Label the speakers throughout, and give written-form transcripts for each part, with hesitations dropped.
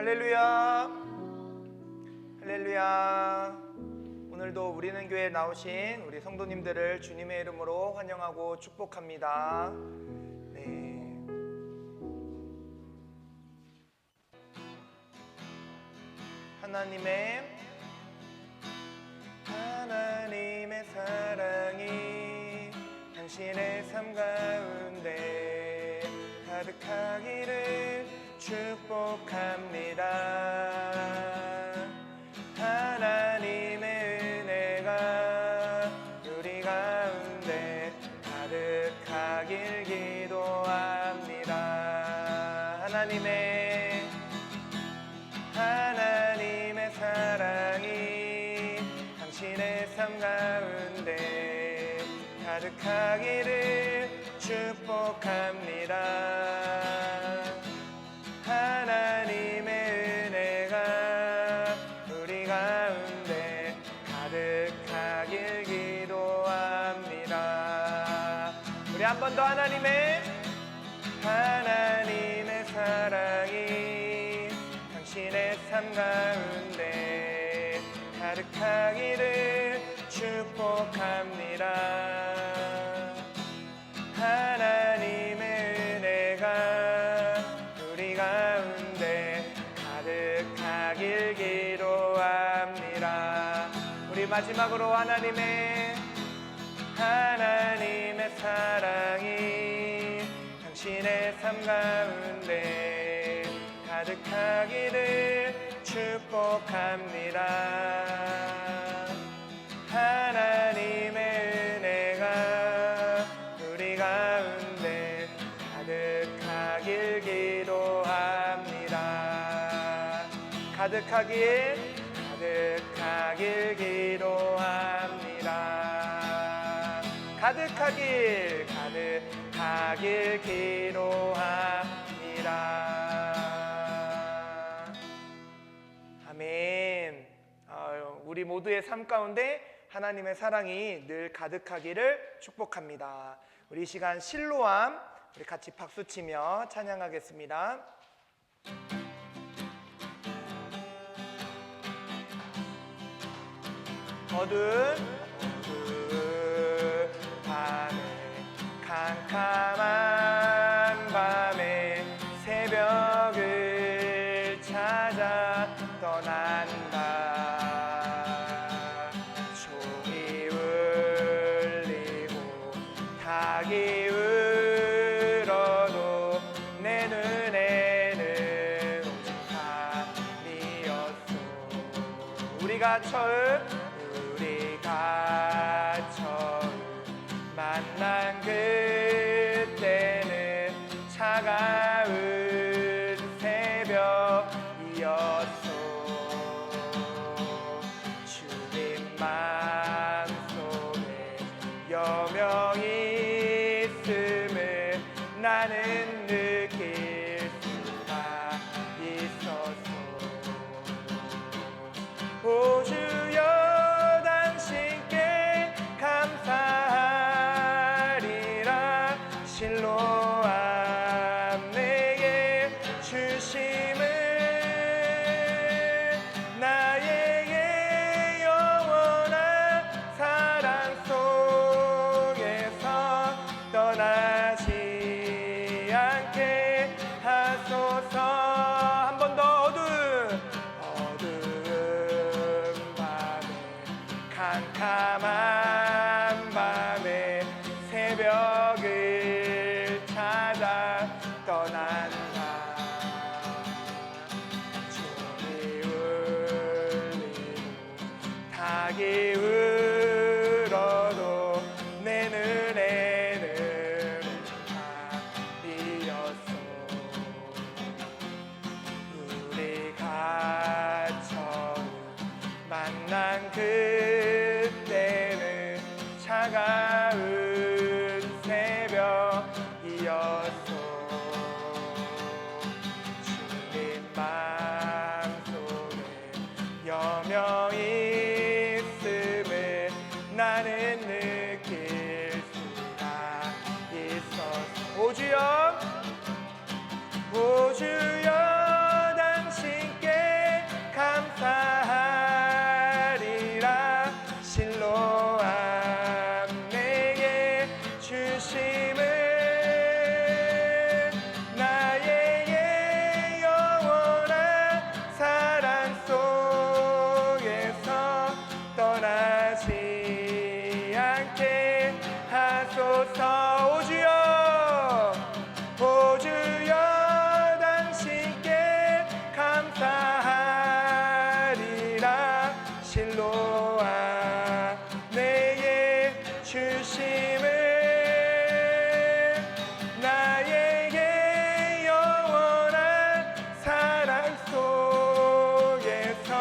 Speaker 1: 할렐루야, 할렐루야. 오늘도 우리는 교회에 나오신 우리 성도님들을 주님의 이름으로 환영하고 축복합니다. 네. 하나님의 사랑이 당신의 삶 가운데 가득하기를 축복합니다. 하나님의 은혜가 우리 가운데 가득하길 기도합니다. 하나님의 사랑이 당신의 삶 가운데 가득하기를 축복합니다. 하나님의 은혜가 우리 가운데 가득하길 기도합니다. 우리 한 번 더 하나님의 사랑이 당신의 삶 가운데 가득하기를 축복합니다. 하나님의 은혜가 우리 가운데 가득하길 기도합니다. 우리 마지막으로 하나님의 사랑이 당신의 삶 가운데 가득하기를 축복합니다. 하나님의 은혜가 우리 가운데 가득하길 기도합니다. 가득하길 기도합니다. 가득하길 기도합니다. 아멘. 우리 모두의 삶 가운데 하나님의 사랑이 늘 가득하기를 축복합니다. 우리 이 시간 실로암 우리 같이 박수치며 찬양하겠습니다. 어두운 밤에 캄캄한 밤에 새벽을 찾아 떠난다. 종이 울리고 닭이 울어도 내 눈에는 오직 밤이었소. 우리가 처음 만난 그때는 차가운 새벽이었소. 주님 마음속에 여명이 있음을 나는 느낄 수가 있었소. 오 주여 감사하리라. 실로암 내게 주심을 나에게 영원한 사랑 속에서 떠나지 않게 하소서. 한 번 더. 어두운 밤에 캄캄한 밤에 새벽을 찾아 떠난다. 종이 울리고 닭이 울어도 내 눈에는 밤이었소. 우리가 처음 만난 그때는 차가운 새벽이었소. 주님 마음속에 여명이 있음을 나는 느낄 수가 있었소. 오 주여 당신 실로암 내게 주심을 나에게 영원한 사랑 속에서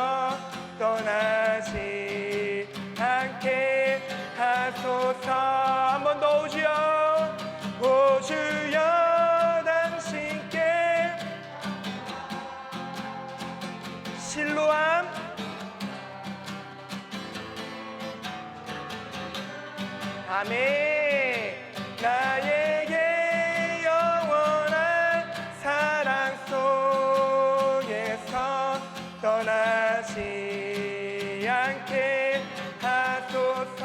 Speaker 1: 떠나지 않게 하소서. 한 번 더 오주여 오주여 당신께 실로암 아멘. 나에게 영원한 사랑 속에서 떠나지 않게 하소서.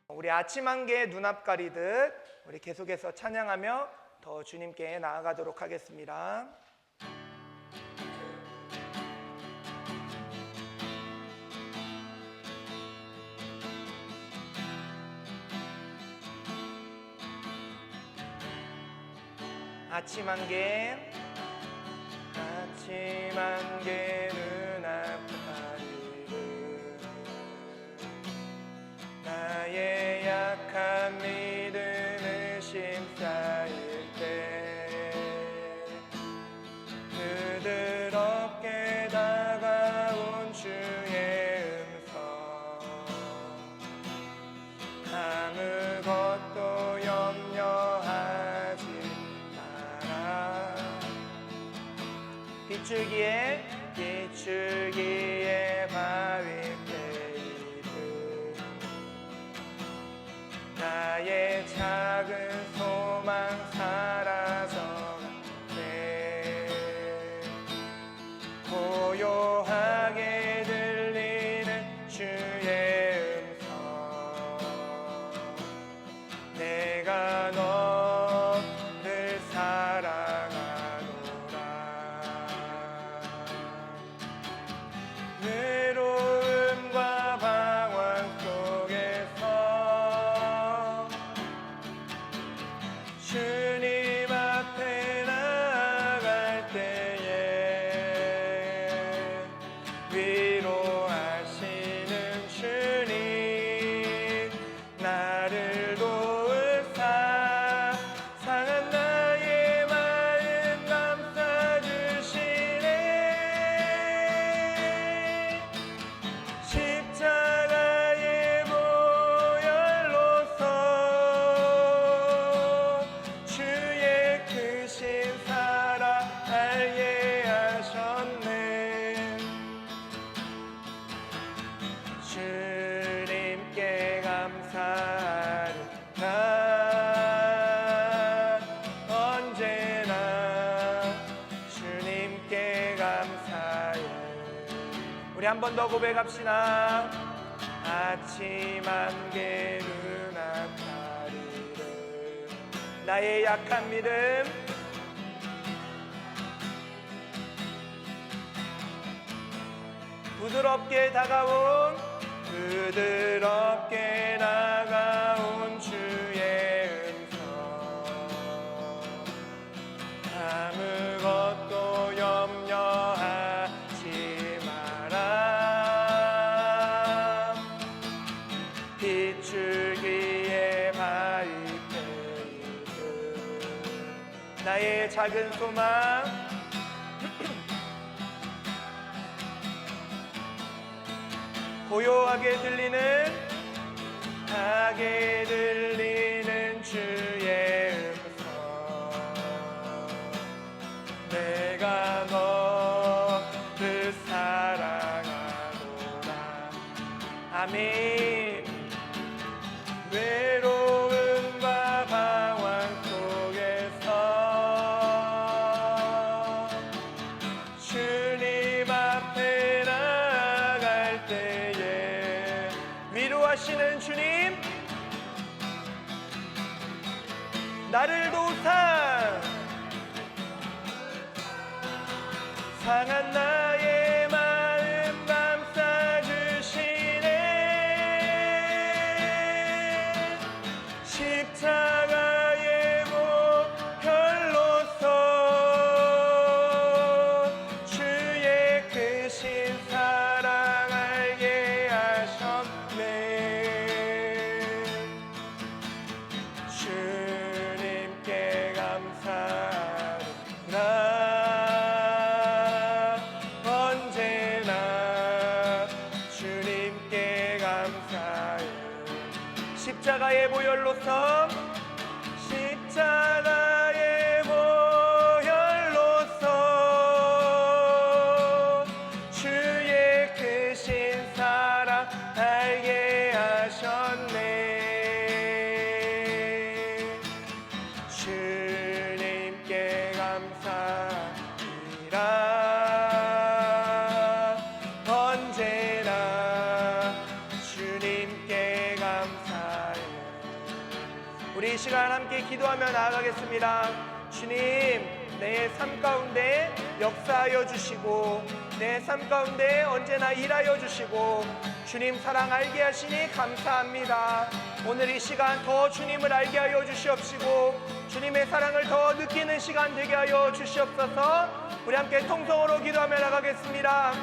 Speaker 1: 우리 아침 한개 눈앞 가리듯 우리 계속해서 찬양하며 더 주님께 나아가도록 하겠습니다. 아침 한개 눈앞 가리듯 나의 약한 믿음을 심사일 때 부드럽게 다가온 주의 음성 아무것도 염려하지 마라. 비추기에 바위패이듯 나의 작은 소망 사라져가네. 고요하게 들리는 주의 음성 내가 너를 사랑하노라. 외로움과 방황 속에서 주님 앞에 나갈 때에 위로하시는 주님 나를 도우사 상한 나의 마음 감싸주시네. 십자가의 보혈로서 주의 크신 사랑 알게 하셨네. 주님께 감사하리라. 언제나 주님께 감사해. 우리 한 번 더 고백합시다. 아침 한개 눈앞 가리듯 나의 약한 믿음 부드럽게 다가온 주의 음성 아무것도 염려하지 마라. 비추기에 바위패이듯 나의 작은 소망 고요하게 들리는 주의 음성 내가 너를 사랑하노라. 아멘. 외로움과 방황 속에서 주님 앞에 나갈 때에 위로하시는 주님 나를 도우사 상한 나의 마음 감싸주시네. 십자가의 보혈로서 주의 크신 십자가의 보혈로서 십자가의 보혈로서 주의 크신 사랑 알게 하셨네. 주님께 감사합니다. 언제나 주님께 감사해. 우리 이 시간 함께 기도하며 나아가겠습니다. 주님, 내 삶 가운데 역사하여 주시고 내 삶 가운데 언제나 일하여 주시고 주님 사랑 알게 하시니 감사합니다. 오늘 이 시간 더 주님을 알게 하여 주시옵시고 주님의 사랑을 더 느끼는 시간 되게 하여 주시옵소서. 우리 함께 통성으로 기도하며 나가겠습니다.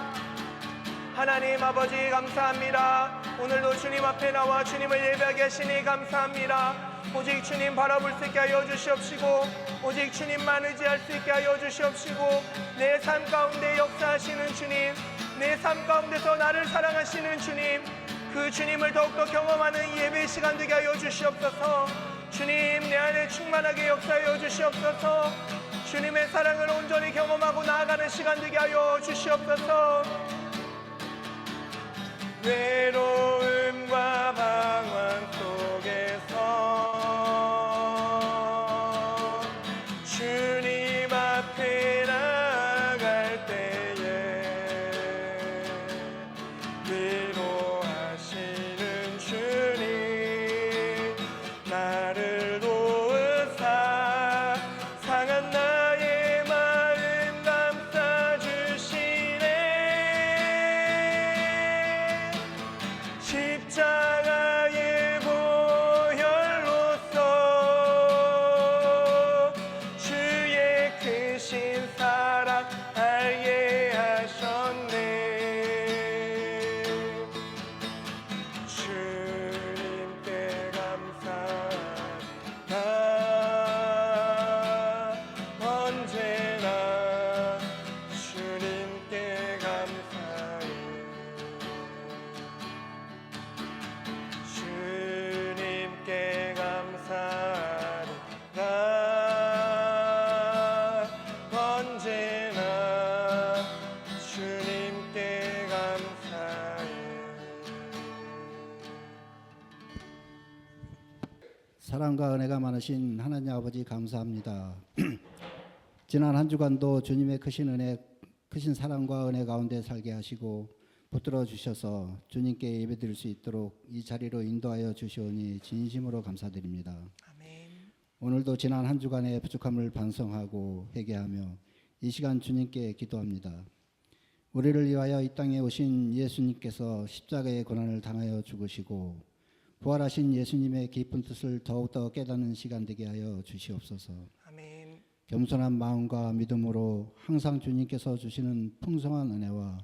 Speaker 1: 하나님 아버지 감사합니다. 오늘도 주님 앞에 나와 주님을 예배하게 하시니 감사합니다. 오직 주님 바라볼 수 있게 하여 주시옵시고 오직 주님만 의지할 수 있게 하여 주시옵시고 내 삶 가운데 역사하시는 주님, 내 삶 가운데서 나를 사랑하시는 주님, 그 주님을 더욱더 경험하는 예배 시간 되게 하여 주시옵소서. 주님, 내 안에 충만하게 역사하여 주시옵소서. 주님의 사랑을 온전히 경험하고 나아가는 시간 되게 하여 주시옵소서. 외로움과 방황 속에서 주님 앞에 나갈 때에 위로하시는 주님, 나를 도우사 상한 나의 마음 감싸주시네. 십자가의 보혈로서 주의 크신 사랑 알게 하셨네. 주님께 감사합니다. 언제나 주님께 감사해. 주님께 감사합니다. 언제나 주님께 감사해.
Speaker 2: 사랑과 은혜가 많으신 하나님 아버지 감사합니다. 지난 한 주간도 주님의 크신 은혜, 크신 사랑과 은혜 가운데 살게 하시고 붙들어 주셔서 주님께 예배드릴 수 있도록 이 자리로 인도하여 주시오니 진심으로 감사드립니다.
Speaker 1: 아멘.
Speaker 2: 오늘도 지난 한 주간의 부족함을 반성하고 회개하며 이 시간 주님께 기도합니다. 우리를 위하여 이 땅에 오신 예수님께서 십자가의 고난을 당하여 죽으시고 부활하신 예수님의 깊은 뜻을 더욱더 깨닫는 시간 되게 하여 주시옵소서.
Speaker 1: 아멘.
Speaker 2: 겸손한 마음과 믿음으로 항상 주님께서 주시는 풍성한 은혜와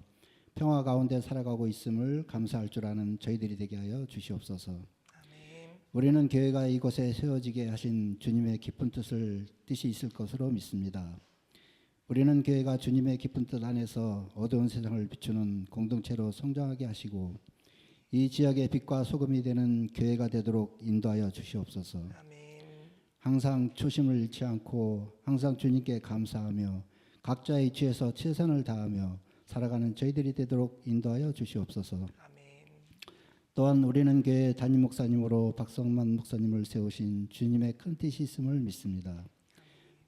Speaker 2: 평화 가운데 살아가고 있음을 감사할 줄 아는 저희들이 되게 하여 주시옵소서.
Speaker 1: 아멘.
Speaker 2: 우리는 교회가 이곳에 세워지게 하신 주님의 깊은 뜻이 있을 것으로 믿습니다. 우리는 교회가 주님의 깊은 뜻 안에서 어두운 세상을 비추는 공동체로 성장하게 하시고 이 지역의 빛과 소금이 되는 교회가 되도록 인도하여 주시옵소서.
Speaker 1: 아멘.
Speaker 2: 항상 초심을 잃지 않고 항상 주님께 감사하며 각자의 위치에서 최선을 다하며 살아가는 저희들이 되도록 인도하여 주시옵소서.
Speaker 1: 아멘.
Speaker 2: 또한 우리는 교회 담임 목사님으로 박성만 목사님을 세우신 주님의 큰 뜻이 있음을 믿습니다.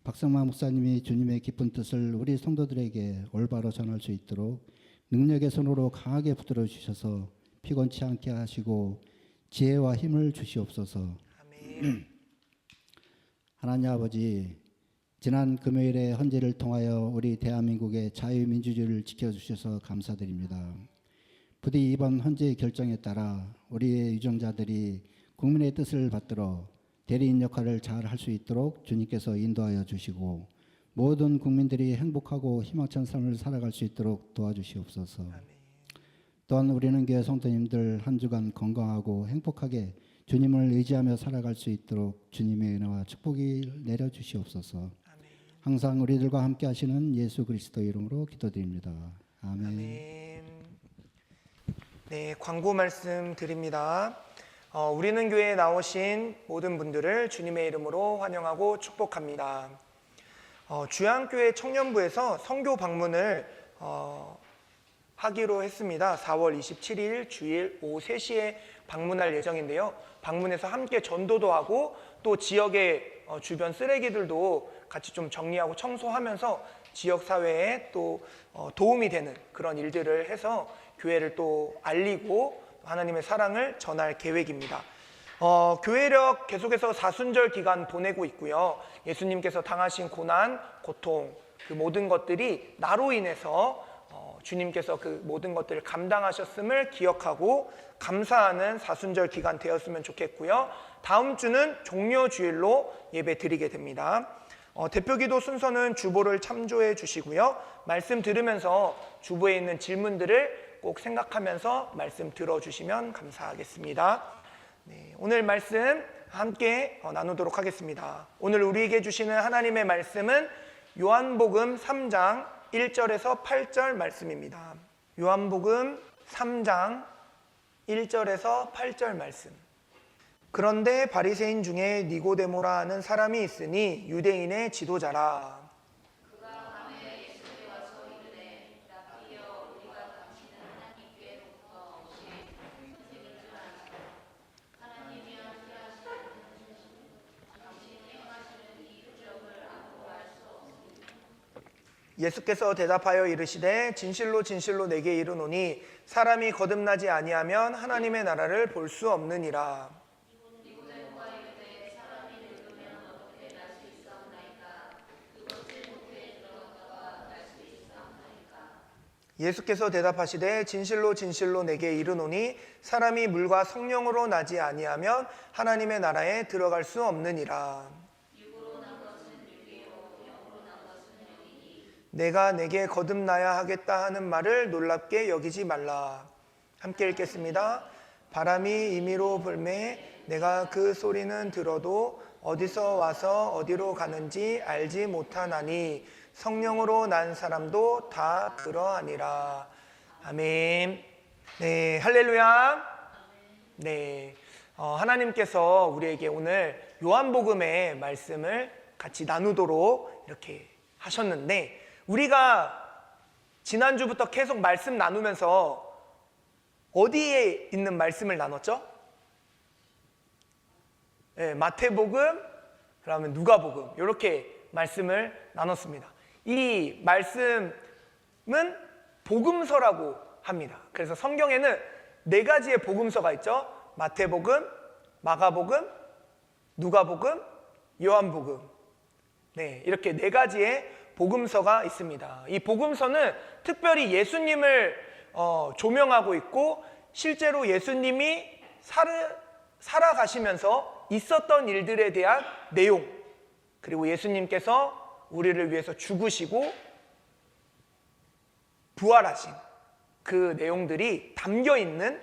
Speaker 2: 박성만 목사님이 주님의 깊은 뜻을 우리 성도들에게 올바로 전할 수 있도록 능력의 손으로 강하게 붙들어 주셔서 피곤치 않게 하시고 지혜와 힘을 주시옵소서.
Speaker 1: 아멘.
Speaker 2: 하나님 아버지, 지난 금요일에 헌재를 통하여 우리 대한민국의 자유민주주의를 지켜주셔서 감사드립니다. 부디 이번 헌재의 결정에 따라 우리의 유정자들이 국민의 뜻을 받들어 대리인 역할을 잘 할 수 있도록 주님께서 인도하여 주시고 모든 국민들이 행복하고 희망찬 삶을 살아갈 수 있도록 도와주시옵소서.
Speaker 1: 아멘.
Speaker 2: 또한 우리는 교회 성도님들 한 주간 건강하고 행복하게 주님을 의지하며 살아갈 수 있도록 주님의 은혜와 축복이 내려주시옵소서.
Speaker 1: 아멘.
Speaker 2: 항상 우리들과 함께 하시는 예수 그리스도 이름으로 기도드립니다. 아멘.
Speaker 1: 아멘. 네, 광고 말씀 드립니다. 우리는 교회에 나오신 모든 분들을 주님의 이름으로 환영하고 축복합니다. 주양교회 청년부에서 선교 방문을 하기로 했습니다. 4월 27일 주일 오후 3시에 방문할 예정인데요. 방문해서 함께 전도도 하고 또 지역의 주변 쓰레기들도 같이 좀 정리하고 청소하면서 지역사회에 또 도움이 되는 그런 일들을 해서 교회를 또 알리고 하나님의 사랑을 전할 계획입니다. 교회력 계속해서 사순절 기간 보내고 있고요. 예수님께서 당하신 고난, 고통, 그 모든 것들이 나로 인해서 주님께서 그 모든 것들을 감당하셨음을 기억하고 감사하는 사순절 기간 되었으면 좋겠고요. 다음 주는 종료주일로 예배 드리게 됩니다. 대표기도 순서는 주보를 참조해 주시고요. 말씀 들으면서 주보에 있는 질문들을 꼭 생각하면서 말씀 들어주시면 감사하겠습니다. 네, 오늘 말씀 함께 나누도록 하겠습니다. 오늘 우리에게 주시는 하나님의 말씀은 요한복음 3장 1절에서 8절 말씀입니다. 요한복음 3장 1절에서 8절 말씀. 그런데 바리새인 중에 니고데모라 하는 사람이 있으니 유대인의 지도자라.
Speaker 3: 그가 밤에 예수께 와서 이르되 라피여 우리가 당신은 하나님께로부터 오신 선생인 줄 아노라. 하나님이 함께 하시는 당신이 행하시는 이 표적을 아무도 알 수 없습니다.
Speaker 1: 예수께서 대답하여 이르시되 진실로 진실로 내게 이르노니 사람이 거듭나지 아니하면 하나님의 나라를 볼 수 없느니라.
Speaker 3: 니고데모가 이르되 사람이 늙으면 어떻게 날 수 있사옵나이까? 그것을 목회에 들어갔다가 날 수 있사옵나이까?
Speaker 1: 예수께서 대답하시되 진실로 진실로 내게 이르노니 사람이 물과 성령으로 나지 아니하면 하나님의 나라에 들어갈 수 없느니라.
Speaker 3: 육으로 난 것은 육이요 영으로 난 것은 영이니
Speaker 1: 내가 내게 거듭나야 하겠다 하는 말을 놀랍게 여기지 말라. 함께 읽겠습니다. 바람이 임의로 불매 내가 그 소리는 들어도 어디서 와서 어디로 가는지 알지 못하나니 성령으로 난 사람도 다 그러하니라. 아멘. 네, 할렐루야. 네, 하나님께서 우리에게 오늘 요한복음의 말씀을 같이 나누도록 이렇게 하셨는데 우리가 지난주부터 계속 말씀 나누면서 어디에 있는 말씀을 나눴죠? 네, 마태복음, 그다음에 누가복음 이렇게 말씀을 나눴습니다. 이 말씀은 복음서라고 합니다. 그래서 성경에는 4가지의 복음서가 있죠. 마태복음, 마가복음, 누가복음, 요한복음. 네, 이렇게 4가지의 복음서가 있습니다. 이 복음서는 특별히 예수님을 조명하고 있고 실제로 예수님이 살아가시면서 있었던 일들에 대한 내용, 그리고 예수님께서 우리를 위해서 죽으시고 부활하신 그 내용들이 담겨 있는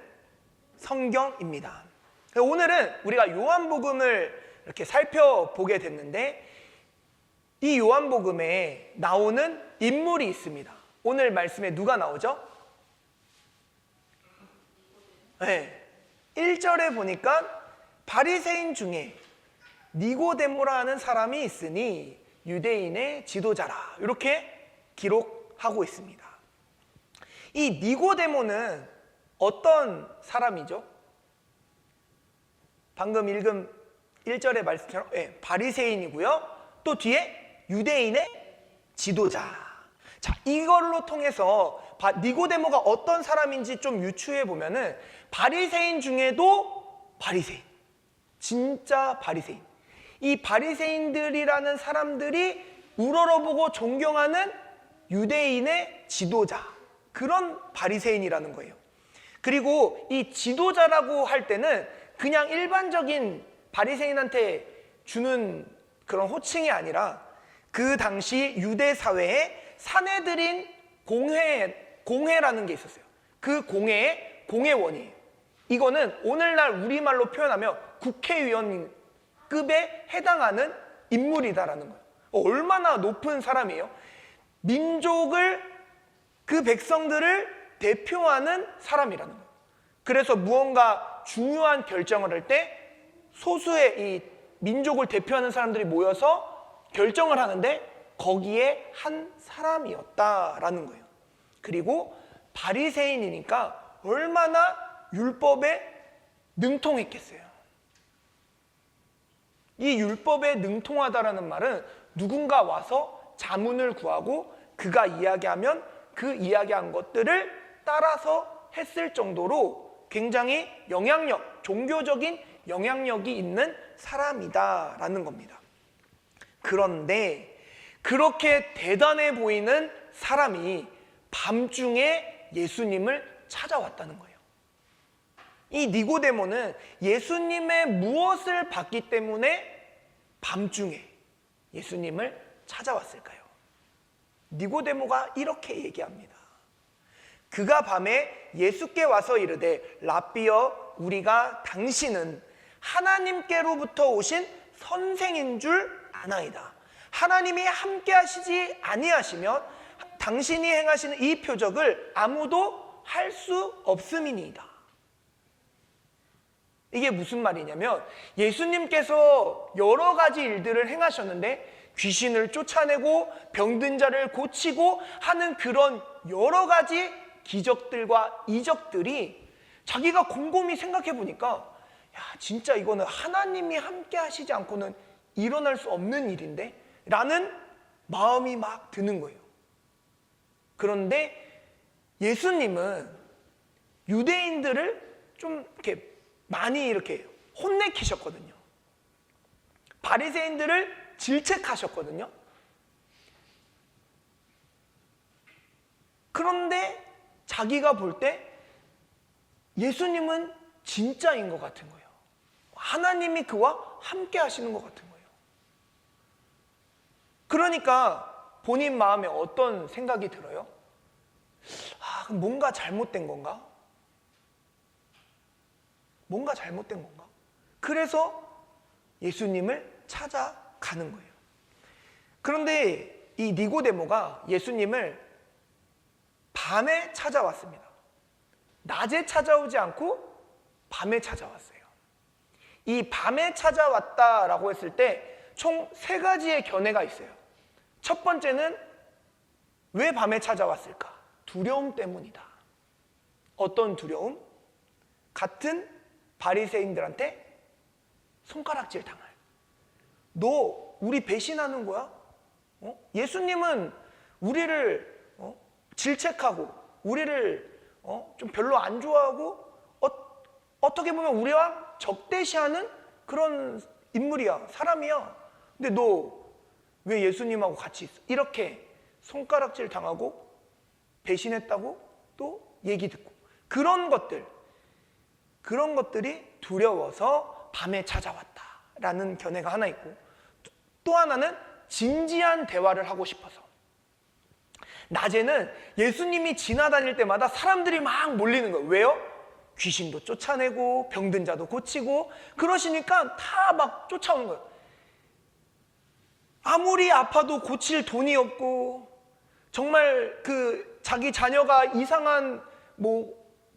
Speaker 1: 성경입니다. 오늘은 우리가 요한복음을 이렇게 살펴보게 됐는데 이 요한복음에 나오는 인물이 있습니다. 오늘 말씀에 누가 나오죠? 네, 1절에 보니까 바리새인 중에 니고데모라 하는 사람이 있으니 유대인의 지도자라 이렇게 기록하고 있습니다. 이 니고데모는 어떤 사람이죠? 방금 읽은 1절의 말씀처럼 바리새인이고요. 또 뒤에 유대인의 지도자. 자, 이걸로 통해서 니고데모가 어떤 사람인지 좀 유추해 보면은 바리새인 중에도 바리새인, 진짜 바리새인. 이 바리새인들이라는 사람들이 우러러보고 존경하는 유대인의 지도자, 그런 바리새인이라는 거예요. 그리고 이 지도자라고 할 때는 그냥 일반적인 바리새인한테 주는 그런 호칭이 아니라 그 당시 유대 사회에 사내들인 공회라는 게 있었어요. 그 공회의 공회원이에요. 이거는 오늘날 우리말로 표현하면 국회의원급에 해당하는 인물이다라는 거예요. 얼마나 높은 사람이에요? 민족을, 그 백성들을 대표하는 사람이라는 거예요. 그래서 무언가 뭔가 중요한 결정을 할 때 소수의 이 민족을 대표하는 사람들이 모여서 결정을 하는데 거기에 한 사람이었다라는 거예요. 그리고 바리새인이니까 얼마나 율법에 능통했겠어요. 이 율법에 능통하다라는 말은 누군가 와서 자문을 구하고 그가 이야기하면 그 이야기한 것들을 따라서 했을 정도로 굉장히 영향력, 종교적인 영향력이 있는 사람이다라는 겁니다. 그런데 그렇게 대단해 보이는 사람이 밤중에 예수님을 찾아왔다는 거예요. 이 니고데모는 예수님의 무엇을 봤기 때문에 밤중에 예수님을 찾아왔을까요? 니고데모가 이렇게 얘기합니다. 그가 밤에 예수께 와서 이르되 라삐여 우리가 당신은 하나님께로부터 오신 선생인 줄 아나이다. 하나님이 함께 하시지 아니하시면 당신이 행하시는 이 표적을 아무도 할 수 없음이니이다. 이게 무슨 말이냐면 예수님께서 여러 가지 일들을 행하셨는데 귀신을 쫓아내고 병든 자를 고치고 하는 그런 여러 가지 기적들과 이적들이 자기가 곰곰이 생각해 보니까 야 진짜 이거는 하나님이 함께 하시지 않고는 일어날 수 없는 일인데 라는 마음이 막 드는 거예요. 그런데 예수님은 유대인들을 좀 이렇게 많이 이렇게 혼내키셨거든요. 바리새인들을 질책하셨거든요. 그런데 자기가 볼 때 예수님은 진짜인 것 같은 거예요. 하나님이 그와 함께 하시는 것 같은 거예요. 그러니까 본인 마음에 어떤 생각이 들어요? 그럼 뭔가 잘못된 건가? 뭔가 잘못된 건가? 그래서 예수님을 찾아가는 거예요. 그런데 이 니고데모가 예수님을 밤에 찾아왔습니다. 낮에 찾아오지 않고 밤에 찾아왔어요. 이 밤에 찾아왔다라고 했을 때 총 3가지의 견해가 있어요. 첫 번째는 왜 밤에 찾아왔을까? 두려움 때문이다. 어떤 두려움? 같은 바리새인들한테 손가락질 당할. 너 우리 배신하는 거야? 예수님은 우리를 질책하고 우리를 좀 별로 안 좋아하고 어떻게 보면 우리와 적대시하는 그런 인물이야. 사람이야. 근데 너 왜 예수님하고 같이 있어? 이렇게 손가락질 당하고 배신했다고 또 얘기 듣고 그런 것들이 두려워서 밤에 찾아왔다라는 견해가 하나 있고 또 하나는 진지한 대화를 하고 싶어서 낮에는 예수님이 지나다닐 때마다 사람들이 막 몰리는 거예요. 왜요? 귀신도 쫓아내고 병든 자도 고치고 그러시니까 다 막 쫓아오는 거예요. 아무리 아파도 고칠 돈이 없고 정말 그 자기 자녀가 이상한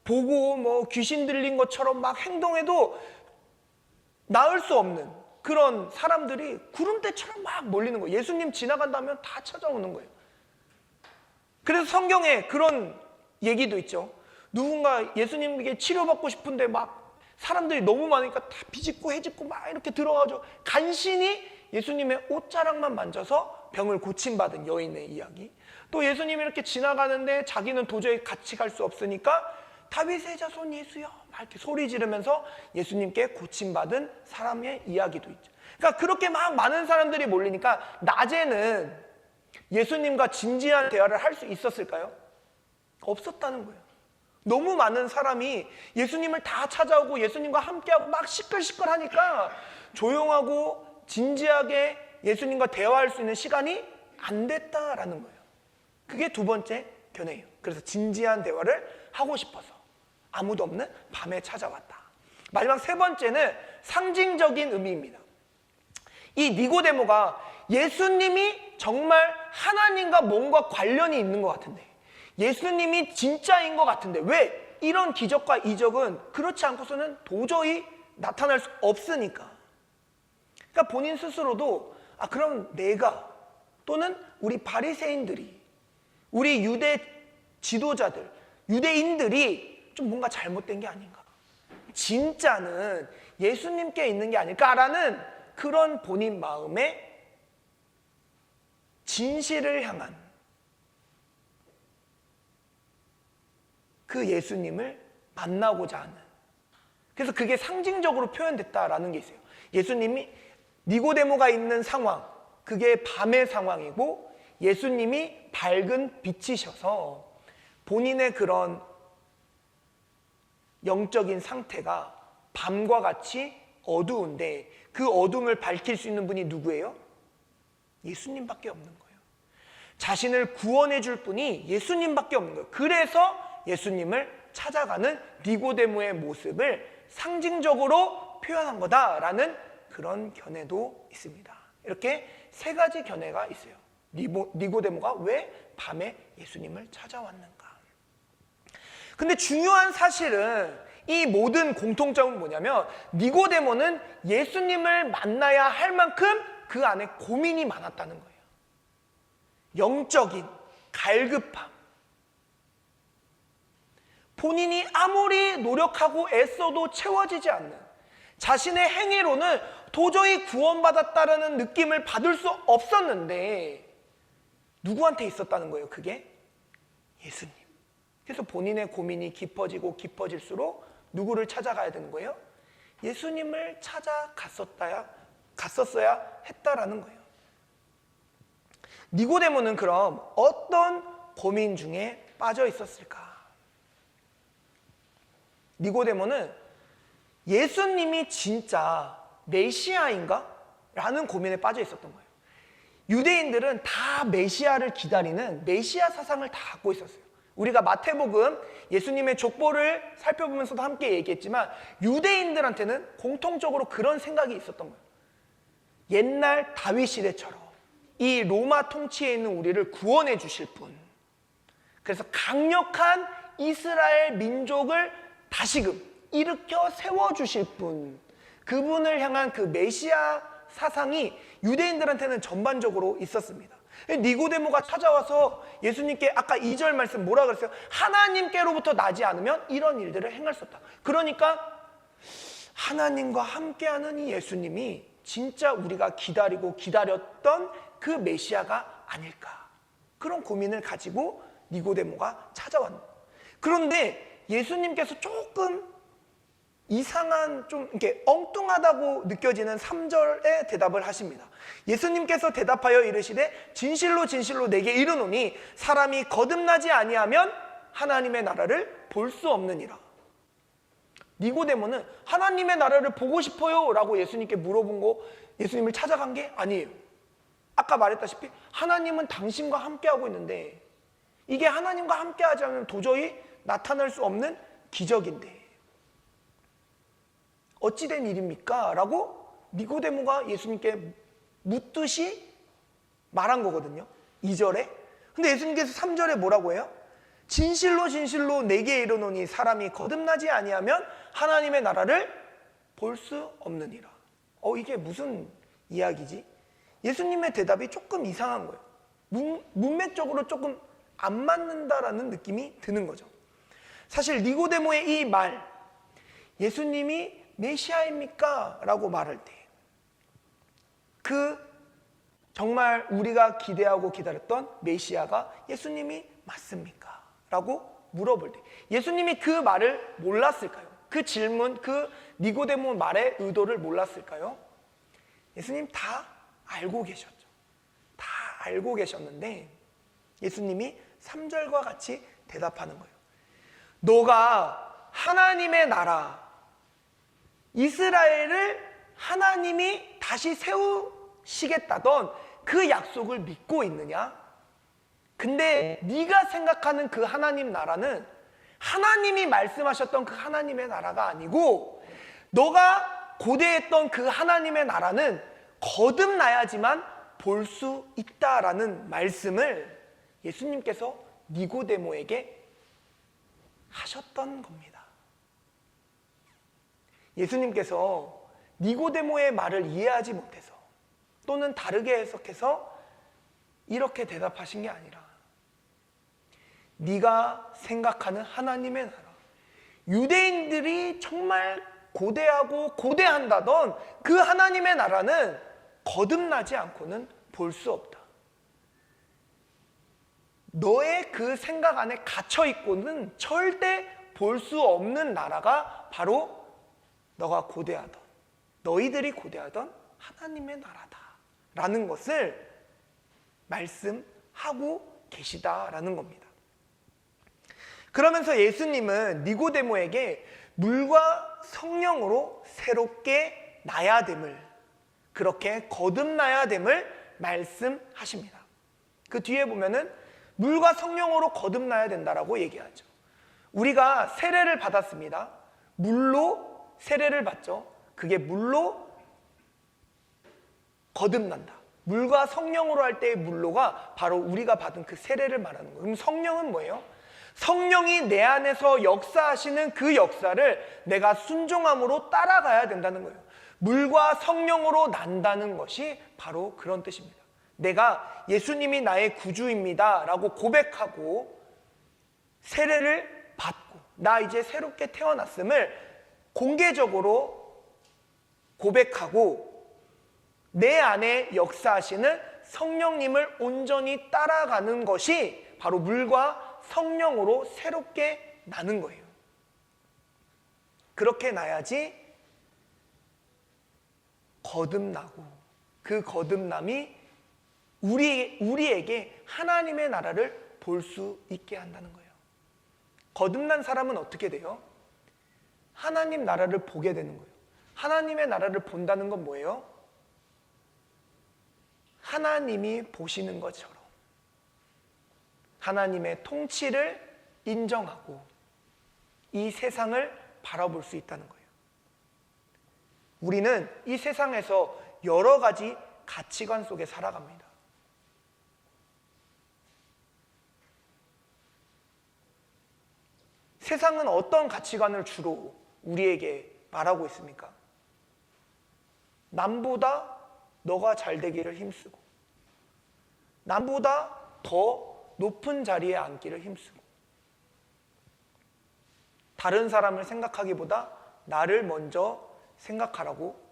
Speaker 1: 보고 귀신 들린 것처럼 막 행동해도 나을 수 없는 그런 사람들이 구름대처럼 막 몰리는 거예요. 예수님 지나간다면 다 찾아오는 거예요. 그래서 성경에 그런 얘기도 있죠. 누군가 예수님에게 치료받고 싶은데 막 사람들이 너무 많으니까 다 비집고 해집고 막 이렇게 들어가죠. 간신히 예수님의 옷자락만 만져서 병을 고침받은 여인의 이야기. 또 예수님이 이렇게 지나가는데 자기는 도저히 같이 갈 수 없으니까 다윗의 자손 예수여 막 이렇게 소리 지르면서 예수님께 고침받은 사람의 이야기도 있죠. 그러니까 그렇게 막 많은 사람들이 몰리니까 낮에는 예수님과 진지한 대화를 할 수 있었을까요? 없었다는 거예요. 너무 많은 사람이 예수님을 다 찾아오고 예수님과 함께하고 막 시끌시끌하니까 조용하고 진지하게 예수님과 대화할 수 있는 시간이 안 됐다라는 거예요. 그게 두 번째 견해예요. 그래서 진지한 대화를 하고 싶어서 아무도 없는 밤에 찾아왔다. 마지막 3번째는 상징적인 의미입니다. 이 니고데모가 예수님이 정말 하나님과 뭔가 관련이 있는 것 같은데 예수님이 진짜인 것 같은데 왜 이런 기적과 이적은 그렇지 않고서는 도저히 나타날 수 없으니까. 그러니까 본인 스스로도 그럼 내가 또는 우리 바리새인들이, 우리 유대 지도자들, 유대인들이 좀 뭔가 잘못된 게 아닌가, 진짜는 예수님께 있는 게 아닐까라는 그런 본인 마음의 진실을 향한 그 예수님을 만나고자 하는, 그래서 그게 상징적으로 표현됐다라는 게 있어요. 예수님이 니고데모가 있는 상황, 그게 밤의 상황이고 예수님이 밝은 빛이셔서 본인의 그런 영적인 상태가 밤과 같이 어두운데 그 어둠을 밝힐 수 있는 분이 누구예요? 예수님밖에 없는 거예요. 자신을 구원해 줄 분이 예수님밖에 없는 거예요. 그래서 예수님을 찾아가는 니고데모의 모습을 상징적으로 표현한 거다라는 그런 견해도 있습니다. 이렇게 세 가지 견해가 있어요. 니고데모가 왜 밤에 예수님을 찾아왔는가? 근데 중요한 사실은 이 모든 공통점은 뭐냐면 니고데모는 예수님을 만나야 할 만큼 그 안에 고민이 많았다는 거예요. 영적인 갈급함, 본인이 아무리 노력하고 애써도 채워지지 않는, 자신의 행위로는 도저히 구원받았다라는 느낌을 받을 수 없었는데 누구한테 있었다는 거예요? 그게 예수님. 그래서 본인의 고민이 깊어지고 깊어질수록 누구를 찾아가야 되는 거예요? 예수님을 찾아갔었어야 했다라는 거예요. 니고데모는 그럼 어떤 고민 중에 빠져 있었을까? 니고데모는 예수님이 진짜 메시아인가? 라는 고민에 빠져 있었던 거예요. 유대인들은 다 메시아를 기다리는 메시아 사상을 다 갖고 있었어요. 우리가 마태복음 예수님의 족보를 살펴보면서도 함께 얘기했지만 유대인들한테는 공통적으로 그런 생각이 있었던 거예요. 옛날 다윗 시대처럼 이 로마 통치에 있는 우리를 구원해 주실 분, 그래서 강력한 이스라엘 민족을 다시금 일으켜 세워주실 분, 그분을 향한 그 메시아 사상이 유대인들한테는 전반적으로 있었습니다. 니고데모가 찾아와서 예수님께 아까 2절 말씀 뭐라 그랬어요? 하나님께로부터 나지 않으면 이런 일들을 행할 수 없다. 그러니까 하나님과 함께하는 이 예수님이 진짜 우리가 기다리고 기다렸던 그 메시아가 아닐까, 그런 고민을 가지고 니고데모가 찾아왔는. 그런데 예수님께서 조금 이상한, 좀 이렇게 엉뚱하다고 느껴지는 3절의 대답을 하십니다. 예수님께서 대답하여 이르시되 진실로 진실로 내게 이르노니 사람이 거듭나지 아니하면 하나님의 나라를 볼 수 없느니라. 니고데모는 하나님의 나라를 보고 싶어요 라고 예수님께 물어본 거, 예수님을 찾아간 게 아니에요. 아까 말했다시피 하나님은 당신과 함께하고 있는데 이게 하나님과 함께하지 않으면 도저히 나타날 수 없는 기적인데 어찌된 일입니까? 라고 니고데모가 예수님께 묻듯이 말한 거거든요. 2절에. 근데 예수님께서 3절에 뭐라고 해요? 진실로 진실로 내게 이르노니 사람이 거듭나지 아니하면 하나님의 나라를 볼 수 없느니라. 이게 무슨 이야기지? 예수님의 대답이 조금 이상한 거예요. 문맥적으로 조금 안 맞는다라는 느낌이 드는 거죠. 사실 니고데모의 이 말, 예수님이 메시아입니까? 라고 말할 때 그 정말 우리가 기대하고 기다렸던 메시아가 예수님이 맞습니까? 라고 물어볼 때 예수님이 그 말을 몰랐을까요? 그 질문, 그 니고데모 말의 의도를 몰랐을까요? 예수님 다 알고 계셨죠. 다 알고 계셨는데 예수님이 3절과 같이 대답하는 거예요. 너가 하나님의 나라 이스라엘을 하나님이 다시 세우시겠다던 그 약속을 믿고 있느냐? 근데 네가 생각하는 그 하나님 나라는 하나님이 말씀하셨던 그 하나님의 나라가 아니고 너가 고대했던 그 하나님의 나라는 거듭나야지만 볼 수 있다라는 말씀을 예수님께서 니고데모에게 하셨던 겁니다. 예수님께서 니고데모의 말을 이해하지 못해서 또는 다르게 해석해서 이렇게 대답하신 게 아니라 네가 생각하는 하나님의 나라, 유대인들이 정말 고대하고 고대한다던 그 하나님의 나라는 거듭나지 않고는 볼 수 없다. 너의 그 생각 안에 갇혀 있고는 절대 볼 수 없는 나라가 바로 너가 고대하던, 너희들이 고대하던 하나님의 나라다 라는 것을 말씀하고 계시다라는 겁니다. 그러면서 예수님은 니고데모에게 물과 성령으로 새롭게 나야 됨을, 그렇게 거듭나야 됨을 말씀하십니다. 그 뒤에 보면은 물과 성령으로 거듭나야 된다라고 얘기하죠. 우리가 세례를 받았습니다. 물로 세례를 받죠. 그게 물로 거듭난다. 물과 성령으로 할 때의 물로가 바로 우리가 받은 그 세례를 말하는 거예요. 그럼 성령은 뭐예요? 성령이 내 안에서 역사하시는 그 역사를 내가 순종함으로 따라가야 된다는 거예요. 물과 성령으로 난다는 것이 바로 그런 뜻입니다. 내가 예수님이 나의 구주입니다 라고 고백하고 세례를 받고 나 이제 새롭게 태어났음을 공개적으로 고백하고 내 안에 역사하시는 성령님을 온전히 따라가는 것이 바로 물과 성령으로 새롭게 나는 거예요. 그렇게 나야지 거듭나고 그 거듭남이 우리에게 하나님의 나라를 볼 수 있게 한다는 거예요. 거듭난 사람은 어떻게 돼요? 하나님 나라를 보게 되는 거예요. 하나님의 나라를 본다는 건 뭐예요? 하나님이 보시는 것처럼 하나님의 통치를 인정하고 이 세상을 바라볼 수 있다는 거예요. 우리는 이 세상에서 여러 가지 가치관 속에 살아갑니다. 세상은 어떤 가치관을 주로 우리에게 말하고 있습니까? 남보다 너가 잘 되기를 힘쓰고 남보다 더 높은 자리에 앉기를 힘쓰고 다른 사람을 생각하기보다 나를 먼저 생각하라고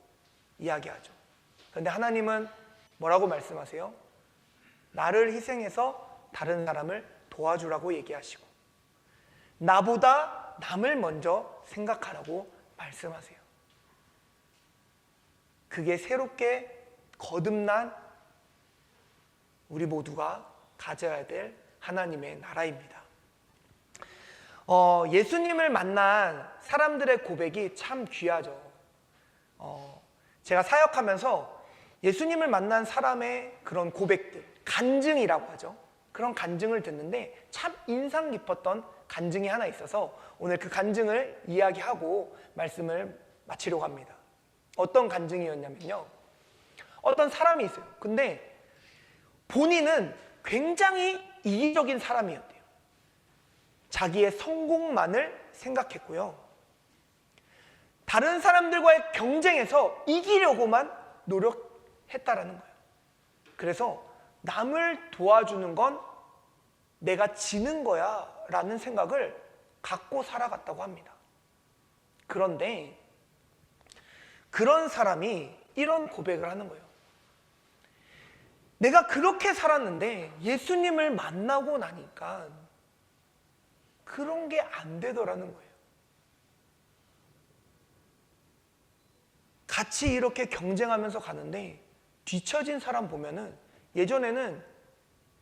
Speaker 1: 이야기하죠. 그런데 하나님은 뭐라고 말씀하세요? 나를 희생해서 다른 사람을 도와주라고 얘기하시고 나보다 남을 먼저 생각하라고 말씀하세요. 그게 새롭게 거듭난 우리 모두가 가져야 될 하나님의 나라입니다. 예수님을 만난 사람들의 고백이 참 귀하죠. 제가 사역하면서 예수님을 만난 사람의 그런 고백들, 간증이라고 하죠. 그런 간증을 듣는데 참 인상 깊었던 간증이 하나 있어서 오늘 그 간증을 이야기하고 말씀을 마치려고 합니다. 어떤 간증이었냐면요. 어떤 사람이 있어요. 근데 본인은 굉장히 이기적인 사람이었대요. 자기의 성공만을 생각했고요. 다른 사람들과의 경쟁에서 이기려고만 노력했다라는 거예요. 그래서 남을 도와주는 건 내가 지는 거야 라는 생각을 갖고 살아갔다고 합니다. 그런데 그런 사람이 이런 고백을 하는 거예요. 내가 그렇게 살았는데 예수님을 만나고 나니까 그런 게 안 되더라는 거예요. 같이 이렇게 경쟁하면서 가는데 뒤처진 사람 보면은 예전에는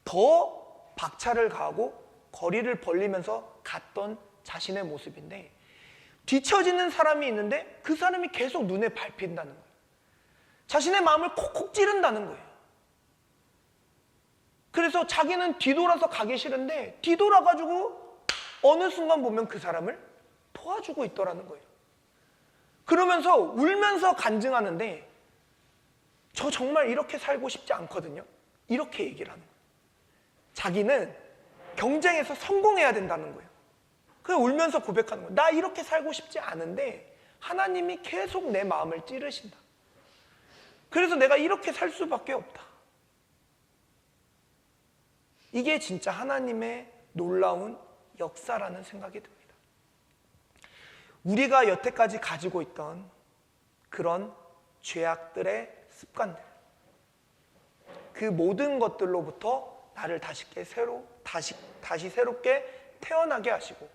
Speaker 1: 더 박차를 가하고 거리를 벌리면서 갔던 자신의 모습인데 뒤처지는 사람이 있는데 그 사람이 계속 눈에 밟힌다는 거예요. 자신의 마음을 콕콕 찌른다는 거예요. 그래서 자기는 뒤돌아서 가기 싫은데 뒤돌아가지고 어느 순간 보면 그 사람을 도와주고 있더라는 거예요. 그러면서 울면서 간증하는데 저 정말 이렇게 살고 싶지 않거든요. 이렇게 얘기를 하는 거예요. 자기는 경쟁에서 성공해야 된다는 거예요. 그냥 울면서 고백하는 거예요. 나 이렇게 살고 싶지 않은데 하나님이 계속 내 마음을 찌르신다. 그래서 내가 이렇게 살 수밖에 없다. 이게 진짜 하나님의 놀라운 역사라는 생각이 듭니다. 우리가 여태까지 가지고 있던 그런 죄악들의 습관들, 그 모든 것들로부터 나를 다시 새롭게 태어나게 하시고,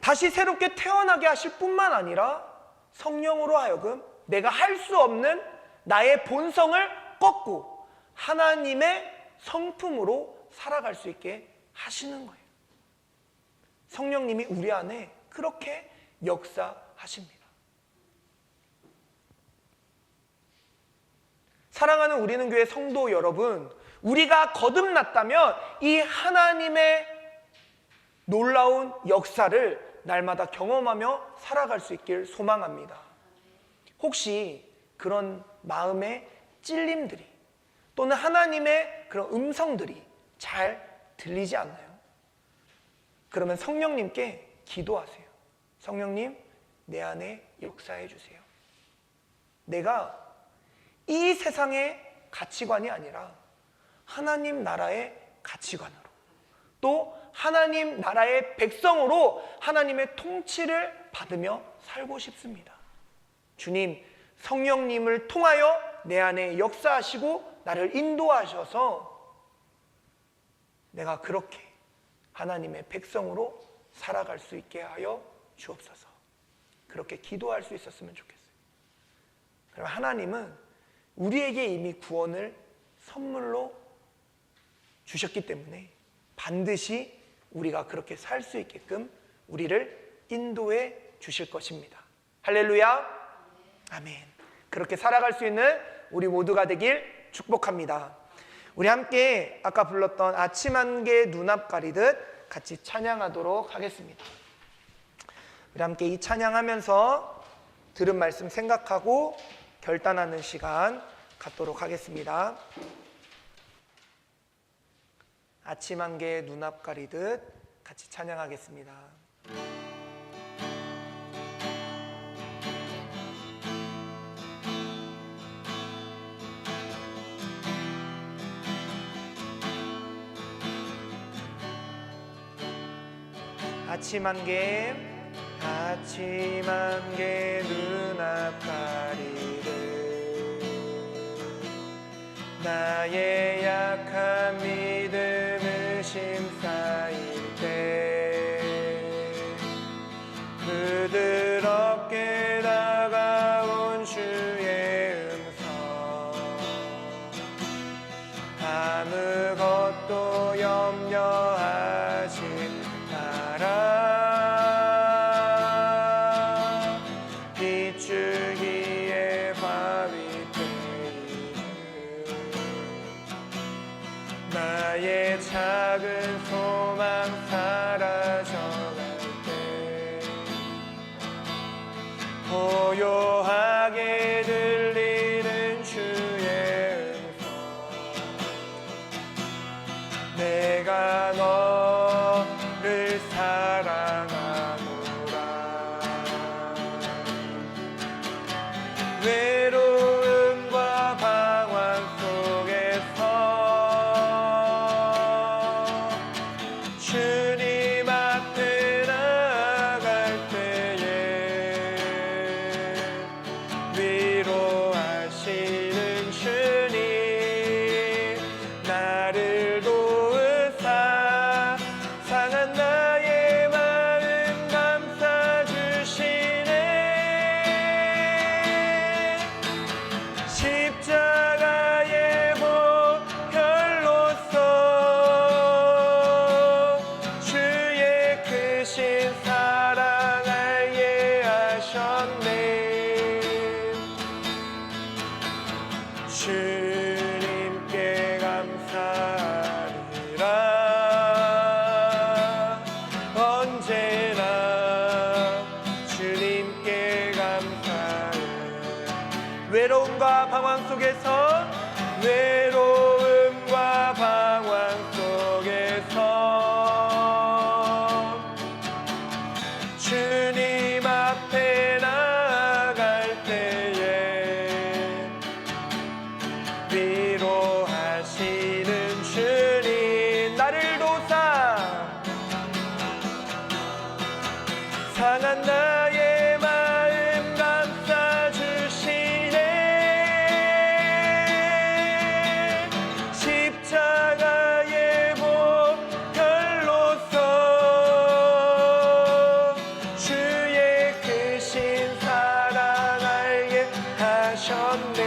Speaker 1: 다시 새롭게 태어나게 하실 뿐만 아니라 성령으로 하여금 내가 할 수 없는 나의 본성을 꺾고 하나님의 성품으로 살아갈 수 있게 하시는 거예요. 성령님이 우리 안에 그렇게 역사하십니다. 사랑하는 우리는 교회 성도 여러분, 우리가 거듭났다면 이 하나님의 놀라운 역사를 날마다 경험하며 살아갈 수 있길 소망합니다. 혹시 그런 마음의 찔림들이 또는 하나님의 그런 음성들이 잘 들리지 않나요? 그러면 성령님께 기도하세요. 성령님, 내 안에 역사해 주세요. 내가 이 세상의 가치관이 아니라 하나님 나라의 가치관으로, 또 하나님 나라의 백성으로 하나님의 통치를 받으며 살고 싶습니다. 주님, 성령님을 통하여 내 안에 역사하시고 나를 인도하셔서 내가 그렇게 하나님의 백성으로 살아갈 수 있게 하여 주옵소서. 그렇게 기도할 수 있었으면 좋겠어요. 그럼 하나님은 우리에게 이미 구원을 선물로 주셨기 때문에 반드시 우리가 그렇게 살 수 있게끔 우리를 인도해 주실 것입니다. 할렐루야. 아멘. 그렇게 살아갈 수 있는 우리 모두가 되길 축복합니다. 우리 함께 아까 불렀던 아침 안개 눈앞 가리듯 같이 찬양하도록 하겠습니다. 우리 함께 이 찬양하면서 들은 말씀 생각하고 결단하는 시간 갖도록 하겠습니다. 아침 안개 눈앞 가리듯 같이 찬양하겠습니다. 아침 안개 눈앞 가리듯 나의 약한 믿음을 심사일 때 부드럽게 다가온 주의 음성 아무것도 염려하지 마라 비추기에 바위 나의 작은 소망 사라져갈 때 고요하게 들리는 주의 음성 내가 너를 사랑하노라 외로움과 방황 속에서 주님 앞에 나갈 때에 주님 앞에 나갈 때에 위로하시는 주님 나를 도사 상한 나의 마음 감싸주시네 십자가의 보혈로서 주의 크신 사랑 알게 하셨네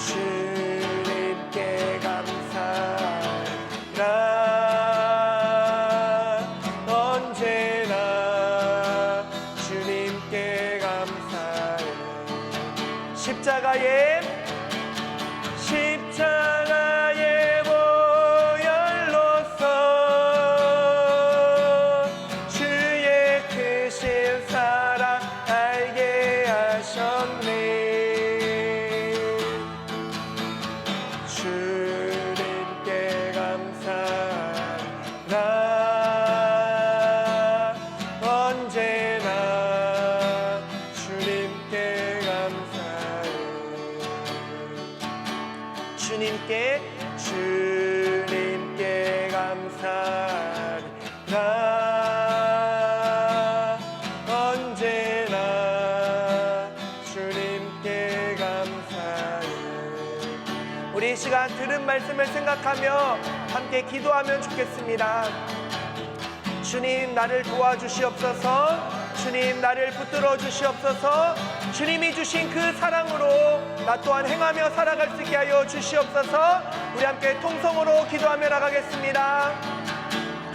Speaker 1: 주님께 감사하라 언제나 주님께 감사해 십자가의 보혈로서 주의 크신 사랑 알게 하셨네 주님께 감사하라 언제나 주님께 감사해 주님께 감사하라 언제나 주님께 감사해 우리 이 시간 들은 말씀을 생각하며 함께 기도하면 좋겠습니다. 주님 나를 도와주시옵소서 주님 나를 붙들어 주시옵소서 주님이 주신 그 사랑으로 나 또한 행하며 살아갈 수 있게 하여 주시옵소서 우리 함께 통성으로 기도하며 나가겠습니다.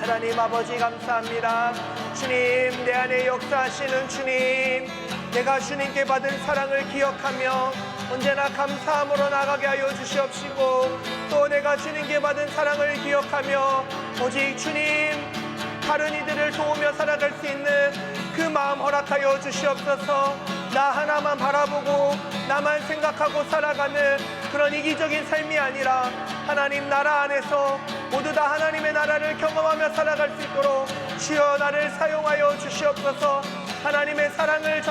Speaker 1: 하나님 아버지 감사합니다. 주님 내 안에 역사하시는 주님 내가 주님께 받은 사랑을 기억하며 언제나 감사함으로 나가게 하여 주시옵시고 또 내가 주님께 받은 사랑을 기억하며 오직 주님 다른 이들을 도우며 살아갈 수 있는 그 마음 허락하여 주시옵소서 나 하나만 바라보고 나만 생각하고 살아가는 그런 이기적인 삶이 아니라 하나님 나라 안에서 모두 다 하나님의 나라를 경험하며 살아갈 수 있도록 주여 나를 사용하여 주시옵소서 하나님의 사랑을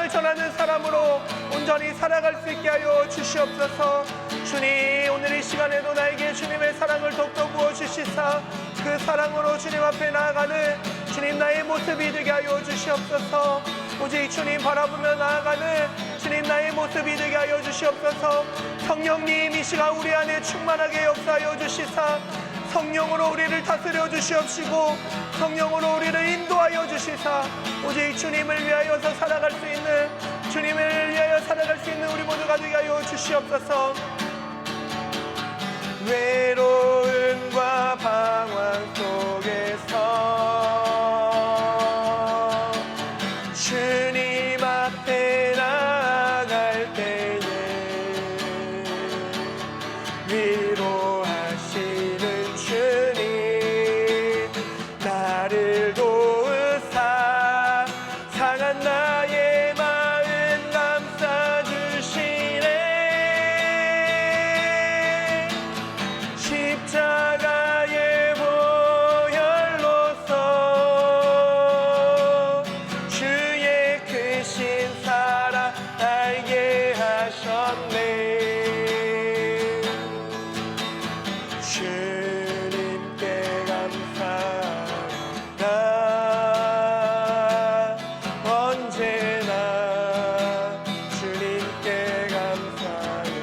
Speaker 1: 전하는 사람으로 온전히 살아갈 수 있게 하여 주시옵소서 주님 오늘 이 시간에도 나에게 주님의 사랑을 더욱더 부어주시사 그 사랑으로 주님 앞에 나아가는 주님 나의 모습이 되게 하여 주시옵소서 오직 주님 바라보며 나아가는 주님 나의 모습이 되게 하여 주시옵소서 성령님 이 시간 우리 안에 충만하게 역사하여 주시사 성령으로 우리를 다스려 주시옵시고 성령으로 우리를 인도하여 주시사 오직 주님을 위하여서 살아갈 수 있는 주님을 위하여 살아갈 수 있는 우리 모두가 되게 하여 주시옵소서 외로움과 방황 속에서 주님 앞에 나갈 때에 위로하시는 주님 나를 도우사 상한 나의 마음 감싸주시네 십자가의 보혈로서 주의 크신 사랑 알게 하셨네 주님께 감사하라 언제나 주님께 감사해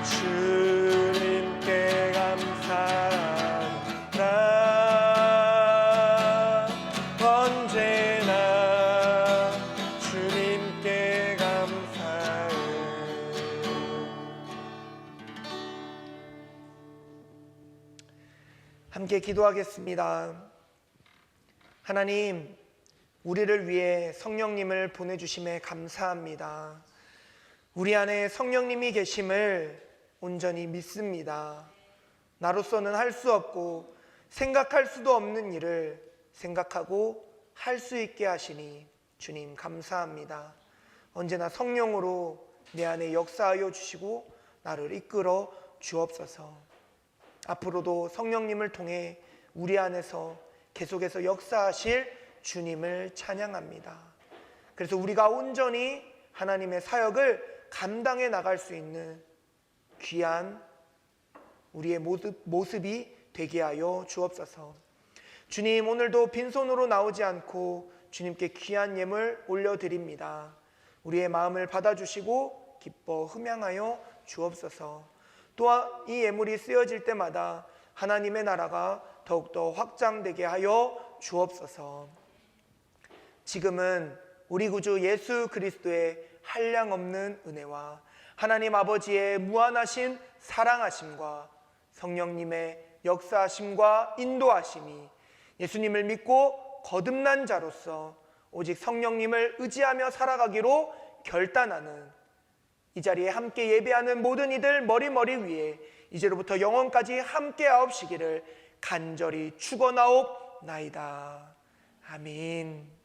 Speaker 1: 주님께 감사하라 언제나 주님께 감사해 함께 기도하겠습니다. 하나님 우리를 위해 성령님을 보내주심에 감사합니다. 우리 안에 성령님이 계심을 온전히 믿습니다. 나로서는 할 수 없고 생각할 수도 없는 일을 생각하고 할 수 있게 하시니 주님 감사합니다. 언제나 성령으로 내 안에 역사하여 주시고 나를 이끌어 주옵소서. 앞으로도 성령님을 통해 우리 안에서 계속해서 역사하실 주님을 찬양합니다. 그래서 우리가 온전히 하나님의 사역을 감당해 나갈 수 있는 귀한 우리의 모습이 되게 하여 주옵소서. 주님, 오늘도 빈손으로 나오지 않고 주님께 귀한 예물 올려드립니다. 우리의 마음을 받아주시고 기뻐 흠양하여 주옵소서. 또한 이 예물이 쓰여질 때마다 하나님의 나라가 더욱더 확장되게 하여 주옵소서. 지금은 우리 구주 예수 그리스도의 한량없는 은혜와 하나님 아버지의 무한하신 사랑하심과 성령님의 역사하심과 인도하심이 예수님을 믿고 거듭난 자로서 오직 성령님을 의지하며 살아가기로 결단하는 이 자리에 함께 예배하는 모든 이들 머리 위에 이제로부터 영원까지 함께 하옵시기를 간절히 축원하옵나이다. 아멘.